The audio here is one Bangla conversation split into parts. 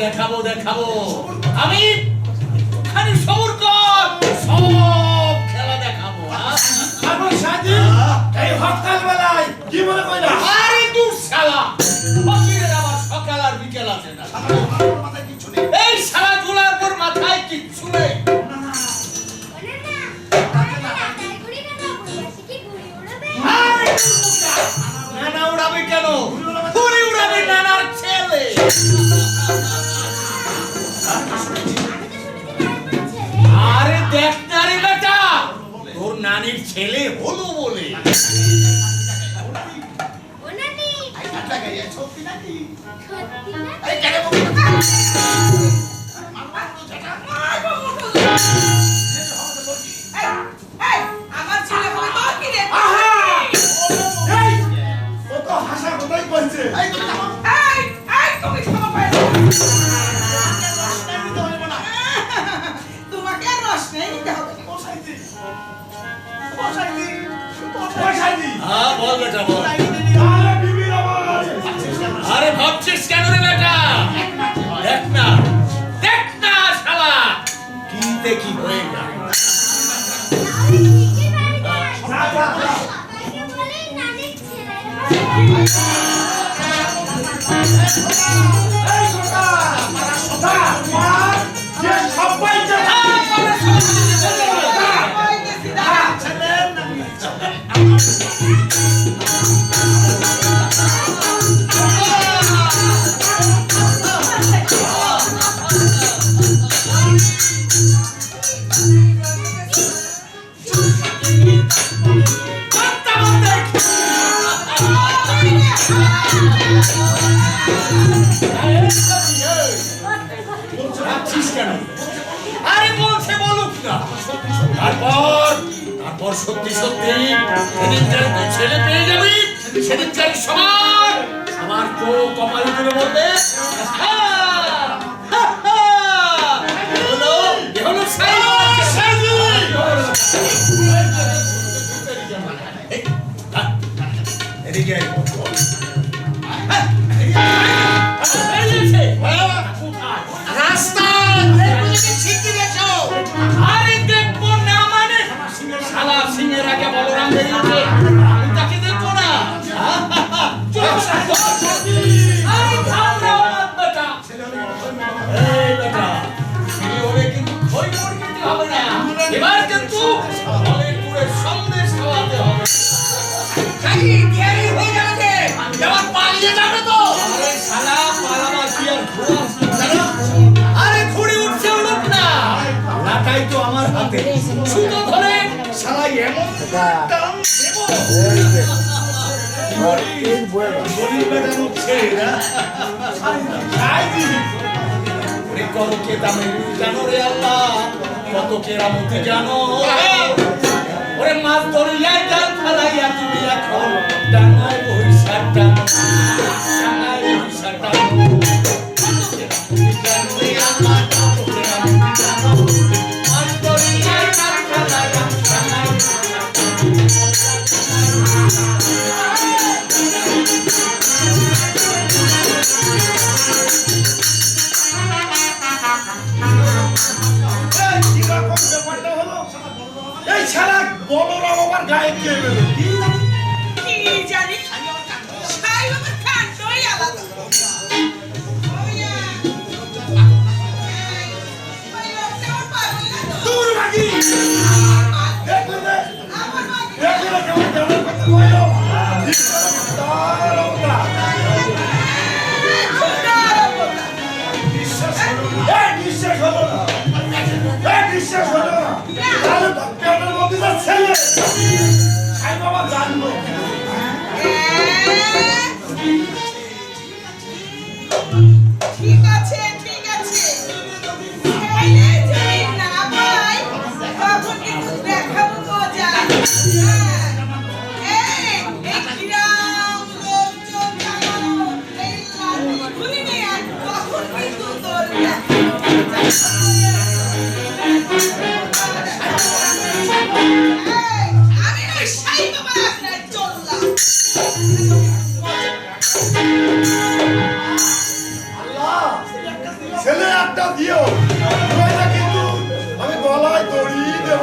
দেখাবো দেখাবো আমি খালি সবর কর, সব খেলা দেখাবো। আপন সাজি এই হকাল বেলায় কি মনে কইলা? আরে তুই শালা ফকিরের আবার সকাল আর বিকেল আছে না। মাথায় কিছু নেই। এই শালা গুলার পর মাথায় কিচ্ছু নেই। নানা উড়াবে কেন? ঘুড়ি উড়াবে নানার ছেলে। আরে দেখ না রে বেটা, তোর নানির ছেলে হলো বলে। আমার ছেলে হবে তো কি রে? ও তো হাসা কথাই কইছে। তুমি ক্ষমা পাই তোমাকে আর রস নেই নিতে হবে। হ্যাঁ বল বেটা বল। আরে বিবির আওয়াজ। আরে ভাবছিস কেন রে বেটা? দেখ না, দেখ না শালা কিতে কি হয়ে গেল। আরে বলছে বলুক না। তারপর সত্যি সত্যি সেদিন যাই তুই ছেলে পেয়ে যাবি, সেদিন যাই সবার চোখ কপালে তুলে বলবে রাস্তা শিখে গেছো। আরে টাকাই তো আমার হাতে সুতো ধরে শালা এমন টান দেব গরিব বেটানো ছেড়ে না খাই দিবি ওরে কত কেতামে জানো রে আল্লাহ কত কেরামতি জানো ওরে মাছ ধরিয়া জাল ফেলাইয়া তুমি এখন ডাঙায় বৈশাখ টানো ডাঙায় বৈশাখ টানো কত কেরামতি জানো রে আল্লাহ কত কেরামতি জানো মাছ ধরিয়া জাল ফেলাইয়া ডাঙায় এই ছাড়া বলরাম আমার গায়ে কে বেরো কি জানি সাই আমার কাণ্ডই আলাদা দূর ভাগি দেখো না আমার মা দেখো না কেমন কেমন কথা কইলো তার ওটা বিশ্বাস হলো না বিশ্বাস হলো না তাহলে পেটের মধ্যে যা ছেলে সাই বাবা জানলো ঠিক আছে খেলে যদি না পাই তখন কিন্তু দেখাবো মজা এই গ্রাম লোকজন জানানো এই লাঠি খুলে নিয়ে তখন কিন্তু তোর আমি ওই সাই বাবার আপনার চললাম আল্লাহ ছেলে একটা দিও নয়তো কিন্তু আমি গলায় দড়ি দেব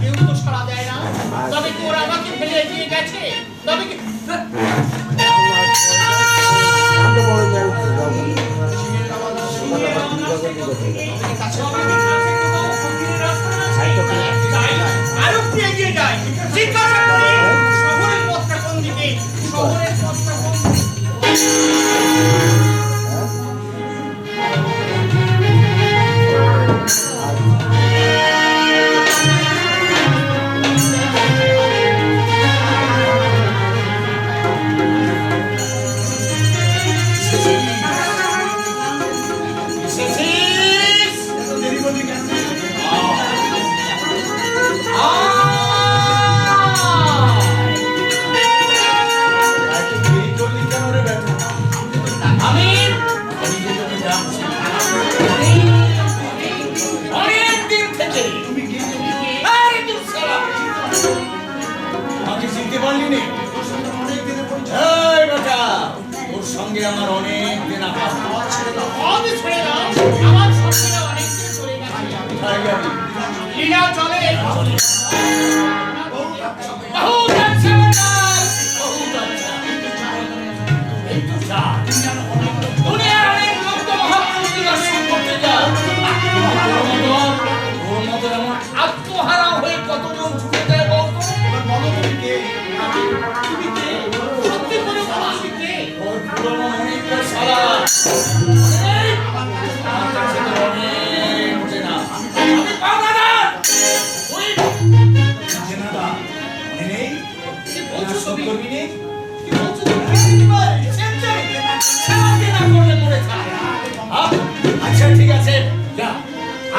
কেউ তো সাড়া দেয় না তবে কি ওরা আমাকে ফেলে এগিয়ে গেছে তবে কি আরো কি এগিয়ে যায় জিজ্ঞাসা করি শহরের পথটা কোন দিকে শহরের পথটা কোন আমার অনেক দিন আপাত আমি ছেড়ে দাও আমার সঙ্গীরা অনেক দিন চলে গেছে কোথায় যাবি লীলা চলে বহুত আচ্ছা বেটা বহুত আচ্ছা একটু যা দুনিয়ার অনেক লোক তো মহাপ্রভুকে দর্শন করতে যায় ওর মতো এমন আত্মহারা হয়ে কতজন ছুটে যায় বলতো এবার বলো তুমি কে তুমি কে সত্যি করে বলো আমি কে ওর পুরনো অনেকটা সারা আমার কাছে তো অনেক চেনা আমি পাওনা না ওই চেনাদা মনে নেই কি বলছো তুমি সত্তর মিনিট কি বলছো তুমি আচ্ছা ঠিক আছে যা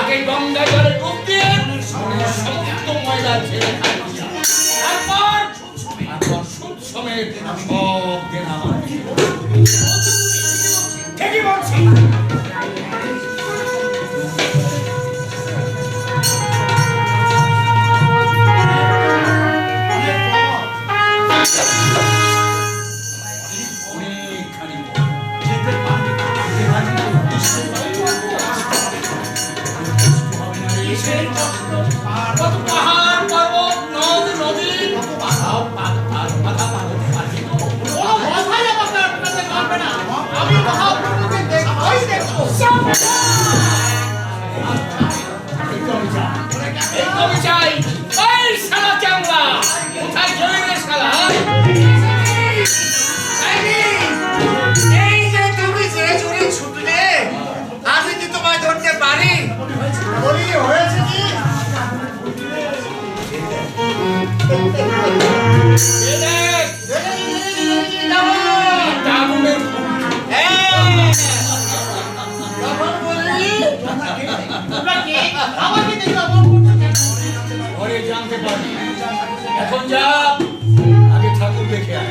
আগে গঙ্গা জলে ডুব দিয়ে সমস্ত ময়লা ছেড়ে তারপর সুদ সমেত সব দিন আমার ঠিকই বলছি অনেকখানি যেতে পারবে কত পাহাড় পর্বত নদ নদী কোনো কথাই আমাকে আপনাদের মানবে না আগুনের আমাকে দেখে অমন করছো কেন? পরে জানতে পারবি। এখন যা, আগে ঠাকুর দেখে আয়।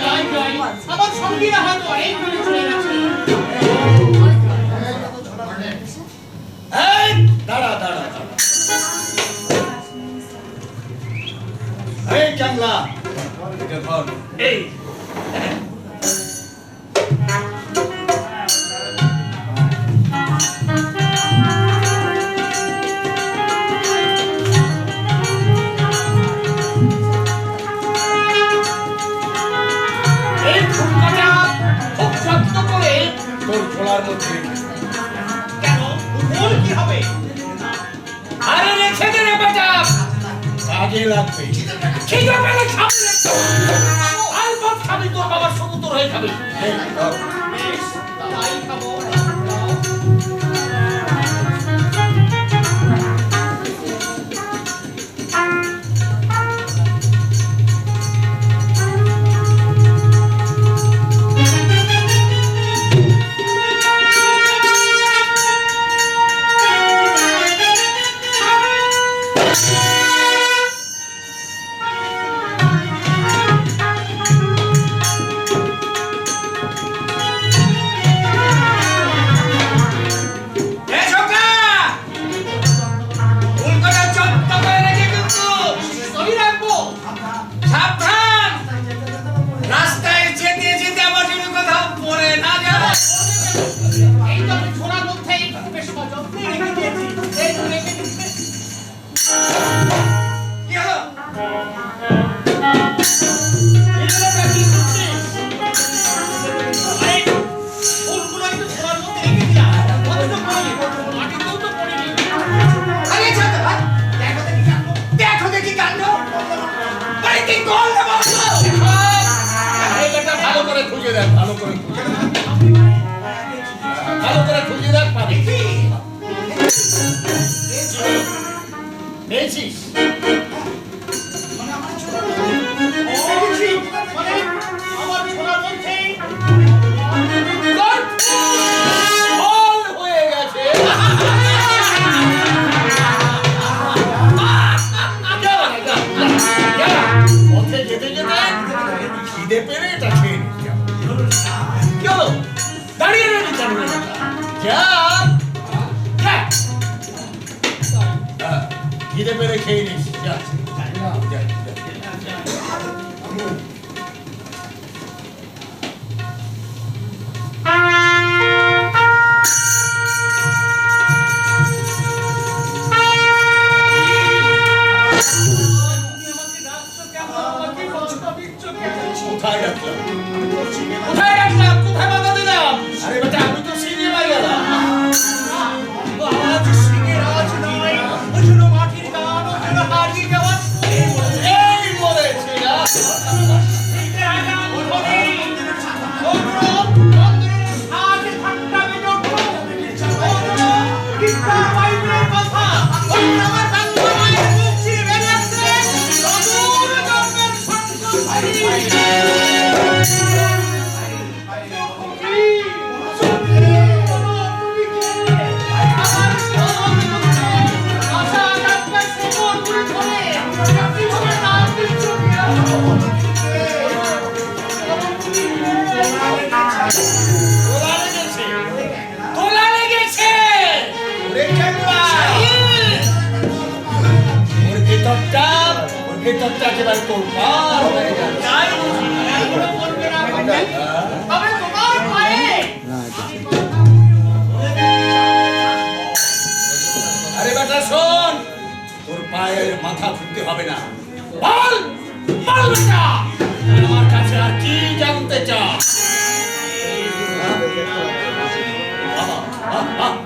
জয় জয়, আমার সঙ্গীরা হয়তো অনেক দূরে চলে গেছে। এই, দাঁড়া দাঁড়া দাঁড়া। এই ক্যাংলা, এটা ধর। এই এই ফুলকাটা খুব যত্ন করে। তোর খোলার মধ্যে রেখে দে। কেন? ফুল কি হবে? আরে রেখে দে রে বেটা, কাজে লাগবে। খিদে পেলে খাবি রে। আলবাত খাবি, তোর বাবার সমুদ্র হয়ে খাবি। এই, ধর। বেশ, তাই খাবো। সবই রাখবো। সাবধান, রাস্তায় যেতে যেতে আবার যেন কোথাও পড়ে না যাও। এই তো আমি ছোড়ার মধ্যেই বেশ যত্নে রেখে দিয়েছি। এই তো রেখে দিচ্ছি। কি হলো? কি করছিস? আরে, ফুলগুলো একটু ছোড়ার মধ্যে রেখে দিলাম। অথচ পড়েনি, মাটিতেও তো পড়েনি। আরে ছাড়, হাত। দেখো দেখি কাণ্ড। দেখো দেখি কাণ্ড। আরে কি করলে বলো? আরে বেটা, ভালো করে খুঁজে দেখ, ভালো করে খুঁজে দেখ। ভালো করে খুঁজে দেখ, পাবি। পেয়েছিস? মানে আমার ছোড়ার মধ্যেই Good! All হয়ে গেছে। যা, যা, যা। পথে যেতে যেতে খিদে পেলে এটা খেয়ে নিস, যা। কি হলো? দাঁড়িয়ে রইলি কেন রে বেটা? যা। যা। খিদে পেলে খেয়ে নিস, যা। যা, যা। কোথায় রাখলাম? কোথায় রাখলাম? কোথায় বাধা দিলাম? আরে বেটা, আমি তো সিনেমায় গেলাম। আজ সিংহের আজ নয়, ওজন্য মাটির গান, ওজন্য হারিয়ে যাওয়ার এই মরেছে না? সিংহের আগান ধরে, গৌরব, চন্দ্রের সাজ ঠাট্টা বেজোট, গৌরব, গীতার বাইবেলের কথা, ওই আমার বাংলা মায়ের মুখ চিরে বেরিয়েছে, সদূর জন্মের সংসারী। তোলা লেগেছে। তোলা লেগেছে। ওরে ক্যাংলা। ওর ভেতরটা একেবারে তোর পার হয়ে যাচ্ছে। আরে বেটা শোন, তোর পায়ের মাথা ফুটতে হবে না। বল, বল বেটা, আমার কাছে আর কি জানতে চাস? Oh,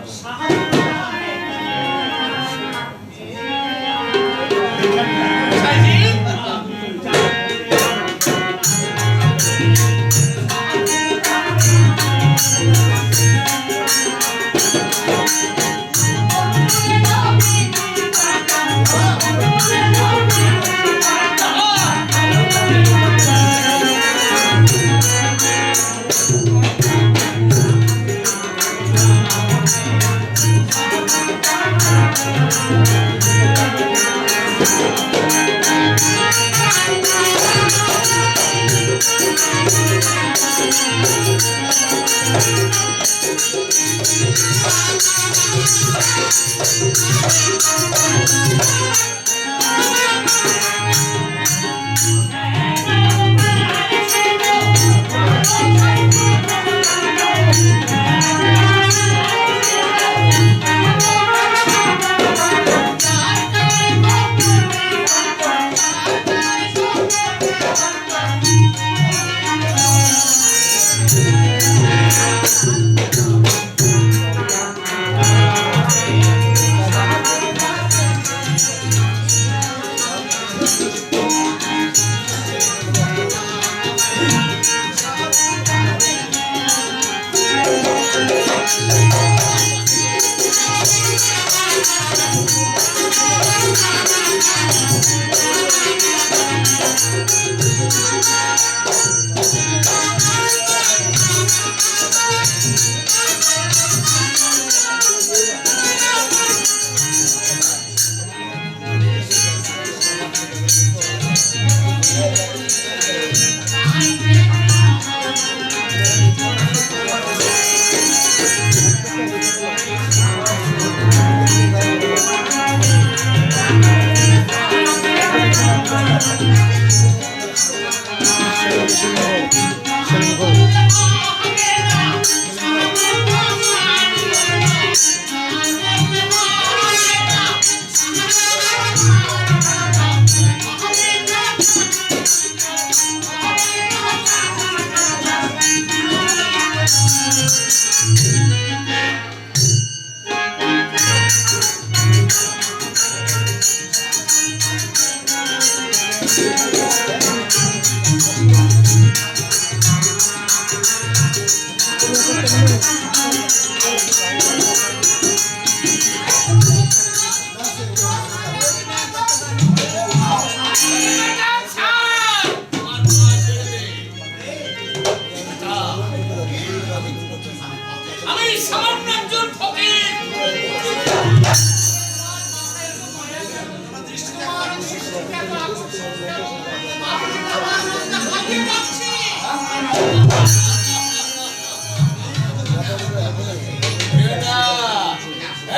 আমি সামান্য একজন ফকির।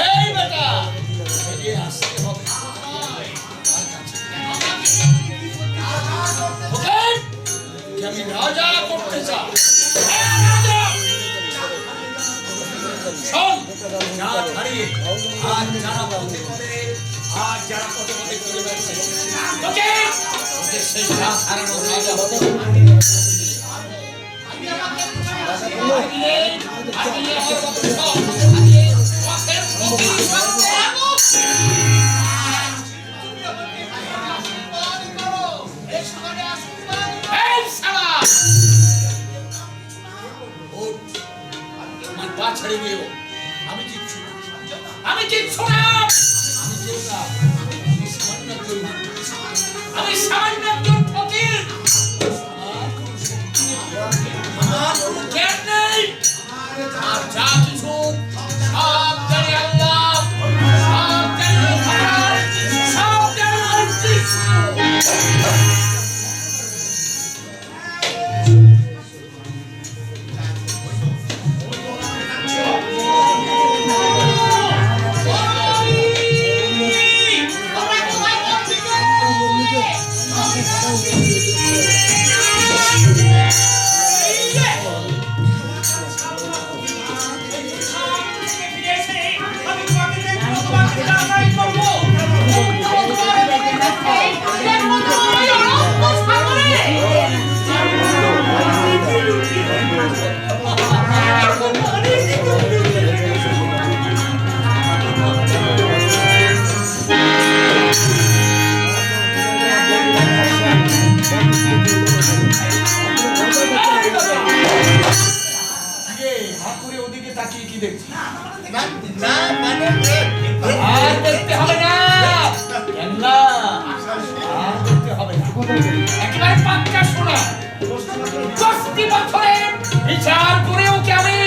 এই বেটা, এগিয়ে আসতে হবে। ফকির, আমি রাজা করতে চাই। শোন, যা হারিয়ে আর যারা পথে পথে আর যারা পথে পথে চলে যাচ্ছে, তোকে ওদের সেই যা হারানো রাজা হতে হবে। ছেড়ে দিও, আমি কিচ্ছু না, আমি কিচ্ছু না, আমি কেউ না, আমি সামান্য একজন ফকির। আমার কোনো জ্ঞান নেই, আর যা কিছু সব জানি আল্লাহ, সব জানি ভগবান, সব জানি কৃষ্ণ। একেবারে পাক্কা শোনা, 10টি বছরের বিচার করেও কি আমি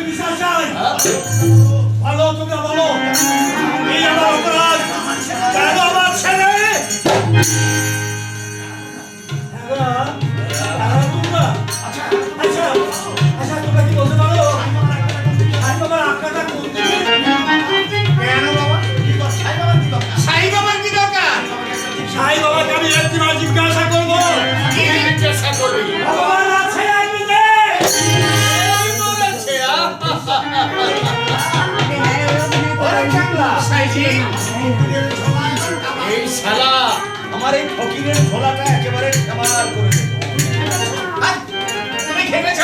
বিচার চাই? ভালো, তোমরা বলো, এই আমার অপরাধ, কেন আমার ছেলে? আচ্ছা, তোমরা কি বলতে পারো তোমার আঁকাটা করতে? কেন বাবা? সাই বাবার কি দরকার? সাই বাবাকে আমি একবার জিজ্ঞাসা করবো। কি জিজ্ঞাসা করবি? ভগবান আছে একদিকে? এই শালা আমার এই ফকিরের ঝোলাটা একেবারে খাবার করে দেবে। তুমি খেপেছ?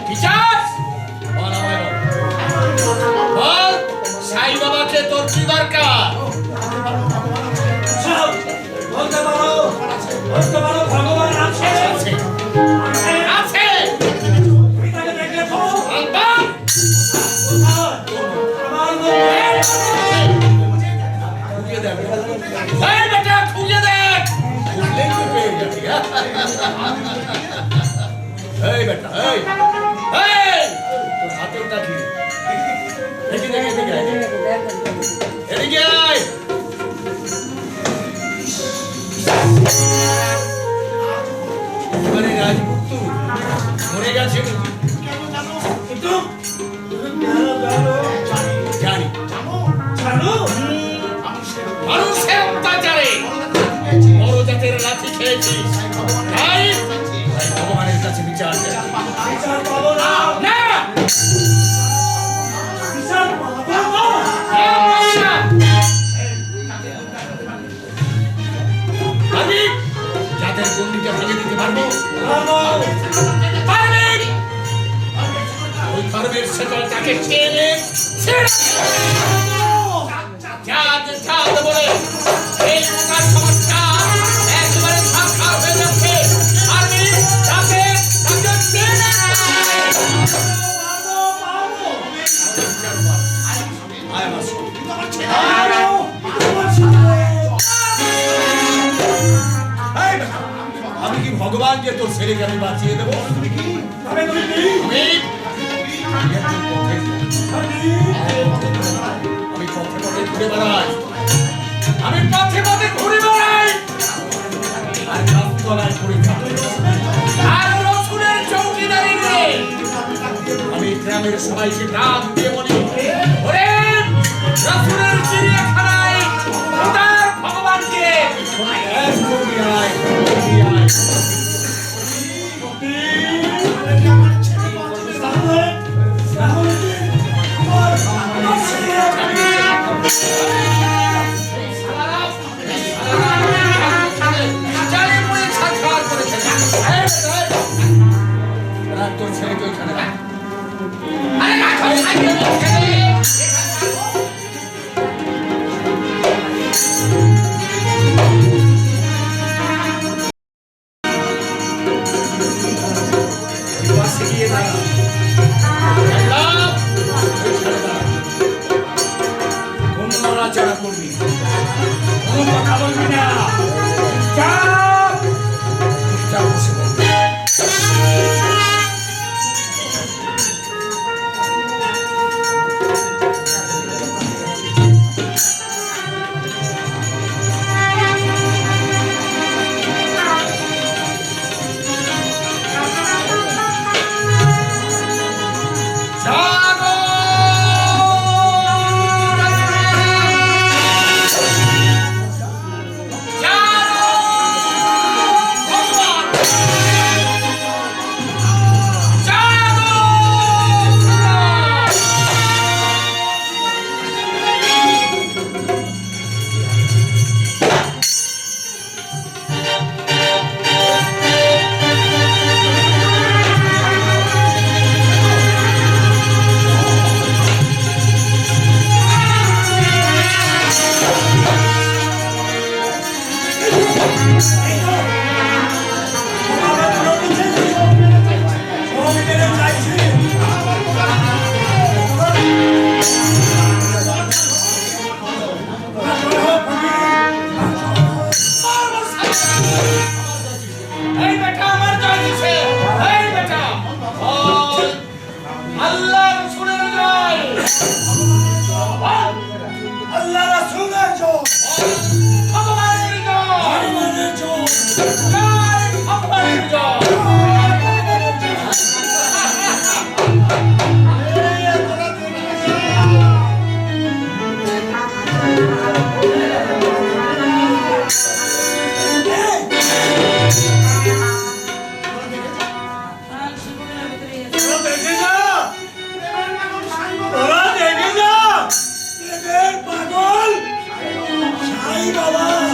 বিচার বল আমায় তোর কি দরকার? সব বলতে পারো ভগবান আছে আছে আছে তুমি তাকে দেখেছো আলবাম আমার মধ্যে খুঁজে দেখ এই বেটা খুঁজে দেখ খুঁজলেই তো পেয়ে যাবি এই বেটা এই তোর হাতে ওটা কি দেখি দেখি এদিকে আয় এবারে রাজপুত্র মরে গেছে কিন্তু জানো জানি মানুষের অত্যাচারে বড় জাতের লাঠি খেয়েছিস তাই ভগবানের কাছে বিচার চাই। বিচার পাবো না না বিচার পাবো না আমি যাদের গন্ডিটা ভেঙে দিতে পারবো পাবো পারবি ওই ধর্মের শেকল তাকে ছেড়ে জাত বলে এই প্রকার সমস্যা একেবারে সাক্ষাৎ হয়ে যাচ্ছে আমি তাকে টেনে আয় আমার সঙ্গে। এই বেটা, আমি কি ভগবান যে তোর ছেলেকে আমি বাঁচিয়ে দেবো আমি আমি পথে পথে ঘুরে বেড়াই আমি পথে পথে ঘুরে বেড়াই আর গাছতলায় পড়ে থাকি আর রসুনের চৌকিদারি করে আমি গ্রামের সবাইকে ডাক দিয়ে বলি ওরে রসুনের চিড়িয়াখানায় খোদার ভগবানকে এক করে আয় তোর ছেলেকে ওইখানে রাখ আরে রাখ গিয়ে দাঁড়া কোনো নড়াচড়া করবি কোনো কথা বলবি না চাপ চাপ বসে বল। পাগল সাই বাবা